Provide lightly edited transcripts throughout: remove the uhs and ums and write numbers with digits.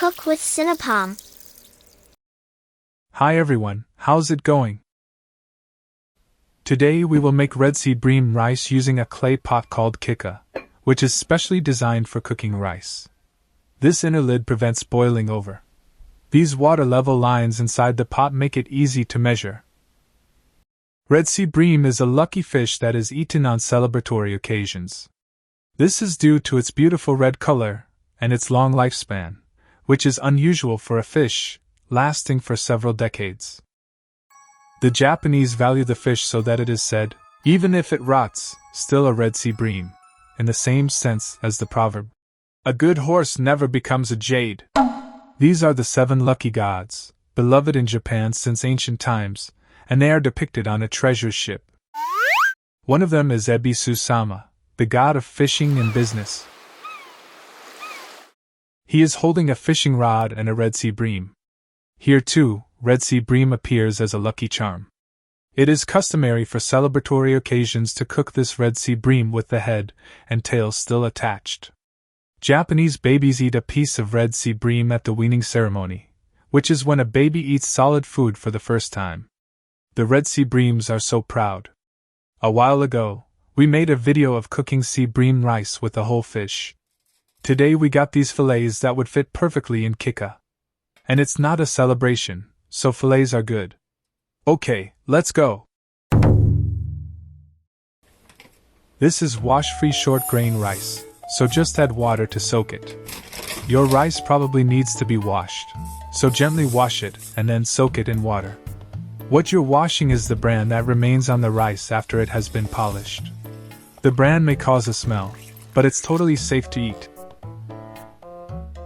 cook with Sinapom. Hi everyone, how's it going? Today we will make red sea bream rice using a clay pot called Kikka, which is specially designed for cooking rice. This inner lid prevents boiling over. These water level lines inside the pot make it easy to measure. Red sea bream is a lucky fish that is eaten on celebratory occasions. This is due to its beautiful red color and its long lifespan, which is unusual for a fish, lasting for several decades. The Japanese value the fish so that it is said, even if it rots, still a red sea bream, in the same sense as the proverb, a good horse never becomes a jade. These are the 7 lucky gods, beloved in Japan since ancient times, and they are depicted on a treasure ship. One of them is Ebisu-sama, the god of fishing and business. He is holding a fishing rod and a red sea bream. Here too, red sea bream appears as a lucky charm. It is customary for celebratory occasions to cook this red sea bream with the head and tail still attached. Japanese babies eat a piece of red sea bream at the weaning ceremony, which is when a baby eats solid food for the first time. The red sea breams are so proud. A while ago, we made a video of cooking sea bream rice with the whole fish. Today we got these fillets that would fit perfectly in Kikka. And it's not a celebration, so fillets are good. Okay, let's go! This is wash-free short grain rice, so just add water to soak it. Your rice probably needs to be washed, so gently wash it and then soak it in water. What you're washing is the bran that remains on the rice after it has been polished. The bran may cause a smell, but it's totally safe to eat.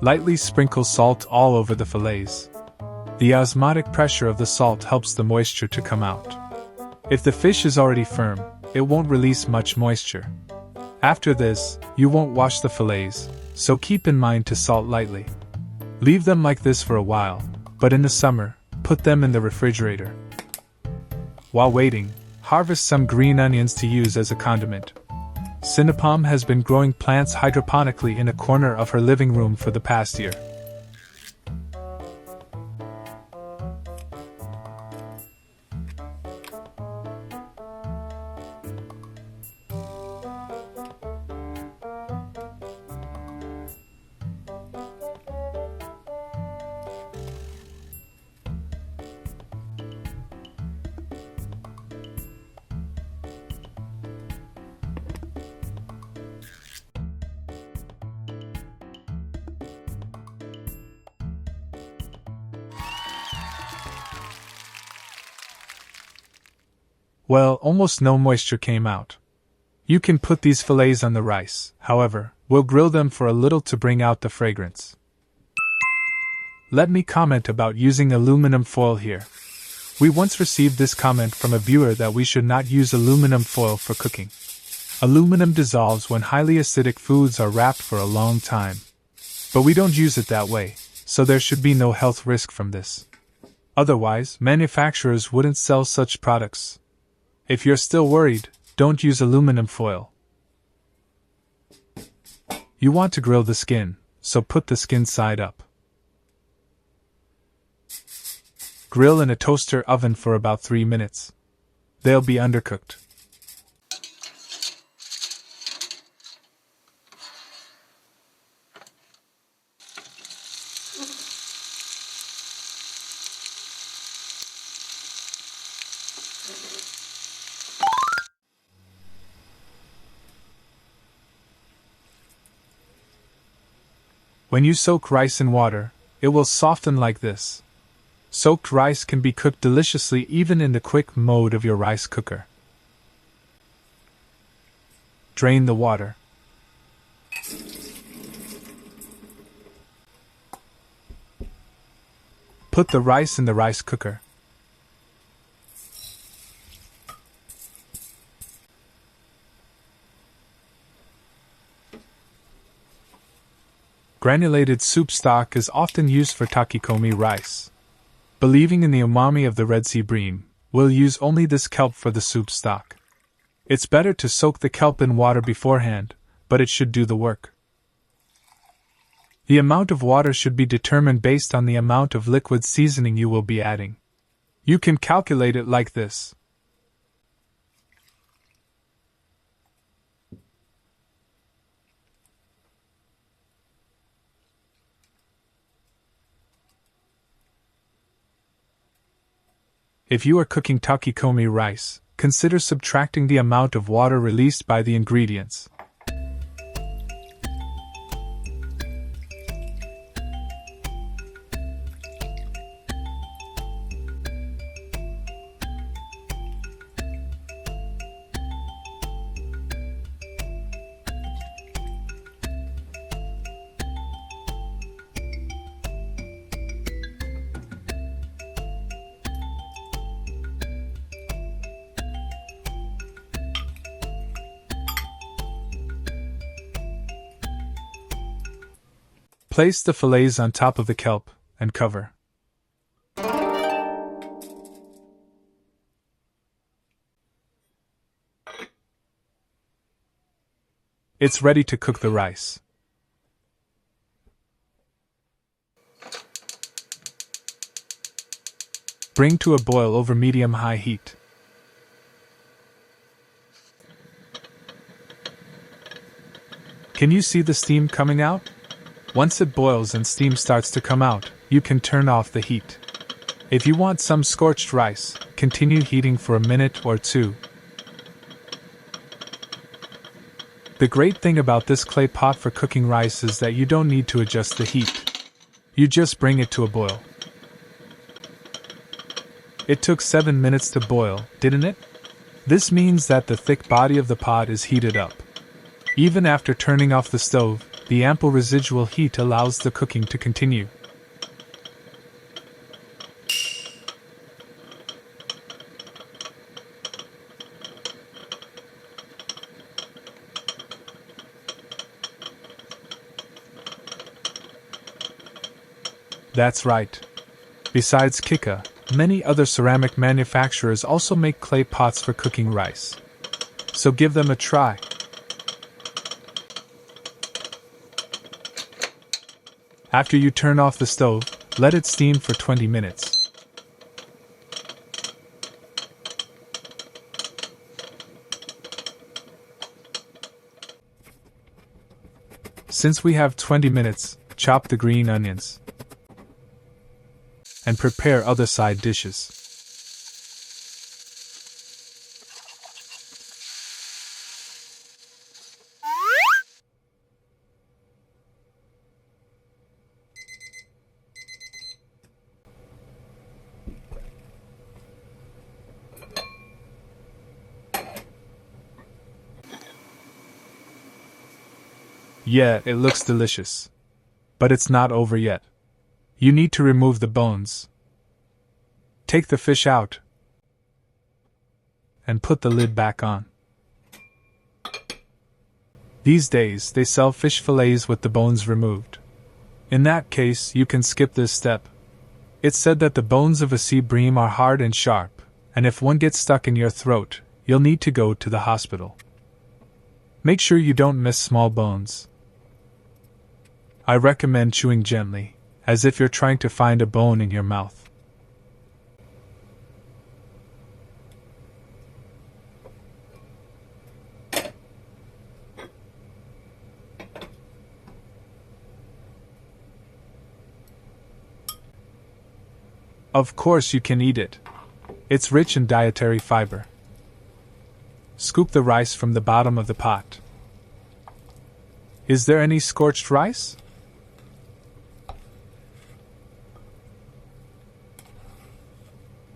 Lightly sprinkle salt all over the fillets. The osmotic pressure of the salt helps the moisture to come out. If the fish is already firm, it won't release much moisture. After this, you won't wash the fillets, so keep in mind to salt lightly. Leave them like this for a while, but in the summer, put them in the refrigerator. While waiting, harvest some green onions to use as a condiment. Sinapom has been growing plants hydroponically in a corner of her living room for the past year. Well, almost no moisture came out. You can put these fillets on the rice, however, we'll grill them for a little to bring out the fragrance. Let me comment about using aluminum foil here. We once received this comment from a viewer that we should not use aluminum foil for cooking. Aluminum dissolves when highly acidic foods are wrapped for a long time. But we don't use it that way, so there should be no health risk from this. Otherwise, manufacturers wouldn't sell such products. If you're still worried, don't use aluminum foil. You want to grill the skin, so put the skin side up. Grill in a toaster oven for about 3 minutes. They'll be undercooked. When you soak rice in water, it will soften like this. Soaked rice can be cooked deliciously even in the quick mode of your rice cooker. Drain the water. Put the rice in the rice cooker. Granulated soup stock is often used for takikomi rice. Believing in the umami of the red sea bream, we'll use only this kelp for the soup stock. It's better to soak the kelp in water beforehand, but it should do the work. The amount of water should be determined based on the amount of liquid seasoning you will be adding. You can calculate it like this. If you are cooking takikomi rice, consider subtracting the amount of water released by the ingredients. Place the fillets on top of the kelp and cover. It's ready to cook the rice. Bring to a boil over medium-high heat. Can you see the steam coming out? Once it boils and steam starts to come out, you can turn off the heat. If you want some scorched rice, continue heating for a minute or two. The great thing about this clay pot for cooking rice is that you don't need to adjust the heat. You just bring it to a boil. It took 7 minutes to boil, didn't it? This means that the thick body of the pot is heated up. Even after turning off the stove, the ample residual heat allows the cooking to continue. That's right. Besides Kikka, many other ceramic manufacturers also make clay pots for cooking rice. So give them a try. After you turn off the stove, let it steam for 20 minutes. Since we have 20 minutes, chop the green onions and prepare other side dishes. Yeah, it looks delicious. But it's not over yet. You need to remove the bones. Take the fish out and put the lid back on. These days, they sell fish fillets with the bones removed. In that case, you can skip this step. It's said that the bones of a sea bream are hard and sharp, and if one gets stuck in your throat, you'll need to go to the hospital. Make sure you don't miss small bones. I recommend chewing gently, as if you're trying to find a bone in your mouth. Of course you can eat it. It's rich in dietary fiber. Scoop the rice from the bottom of the pot. Is there any scorched rice?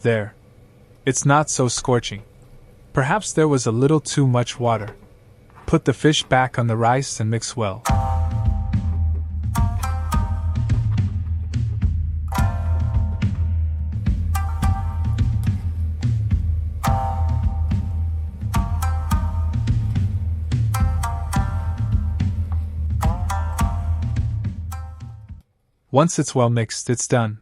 There. It's not so scorching. Perhaps there was a little too much water. Put the fish back on the rice and mix well. Once it's well mixed, it's done.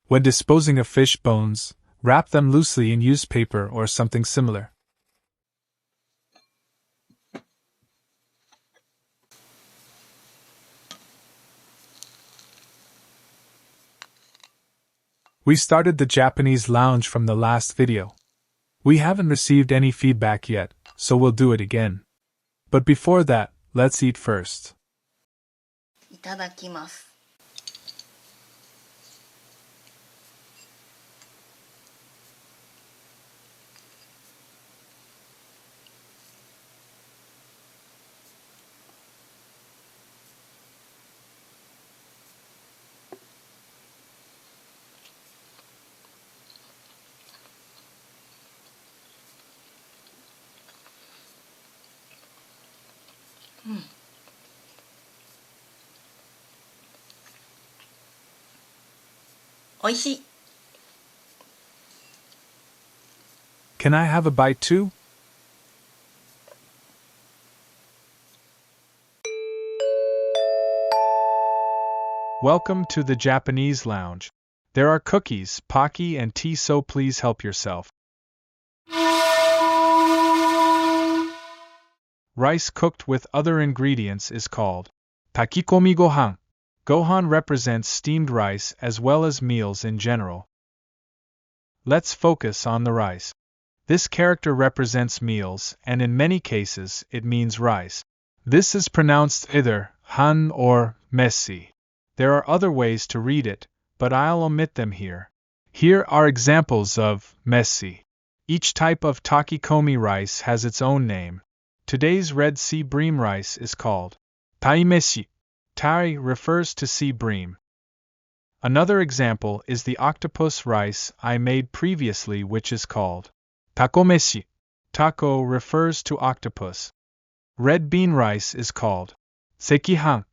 When disposing of fish bones, wrap them loosely in used paper or something similar. We started the Japanese lounge from the last video. We haven't received any feedback yet, so we'll do it again. But before that, let's eat first. いただきます。おいしい。 Can I have a bite too? Welcome to the Japanese lounge. There are cookies, pocky, and tea, so please help yourself. Rice cooked with other ingredients is called Takikomi Gohan. Gohan represents steamed rice as well as meals in general. Let's focus on the rice. This character represents meals, and in many cases it means rice. This is pronounced either han or mesi. There are other ways to read it, but I'll omit them here. Here are examples of mesi. Each type of takikomi rice has its own name. Today's Red Sea bream rice is called taimeshi. Tai refers to sea bream. Another example is the octopus rice I made previously, which is called takomeshi. Taco refers to octopus. Red bean rice is called sekihan.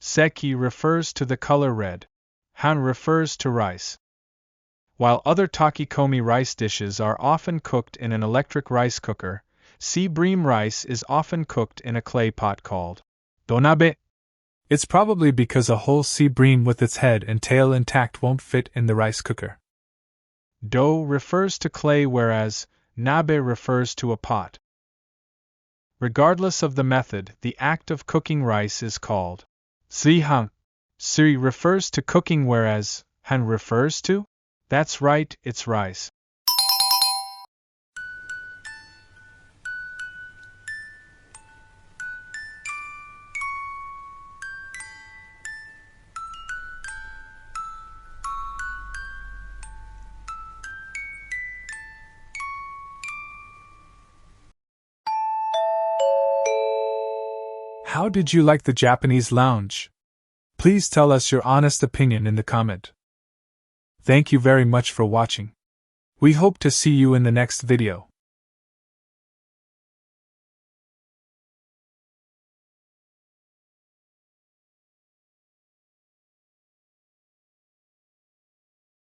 Seki refers to the color red. Han refers to rice. While other takikomi rice dishes are often cooked in an electric rice cooker, sea bream rice is often cooked in a clay pot called donabe. It's probably because a whole sea bream with its head and tail intact won't fit in the rice cooker. Do refers to clay, whereas nabe refers to a pot. Regardless of the method, the act of cooking rice is called suihan. Sui refers to cooking, whereas han refers to? That's right, it's rice. How did you like the Japanese lounge? Please tell us your honest opinion in the comment. Thank you very much for watching. We hope to see you in the next video.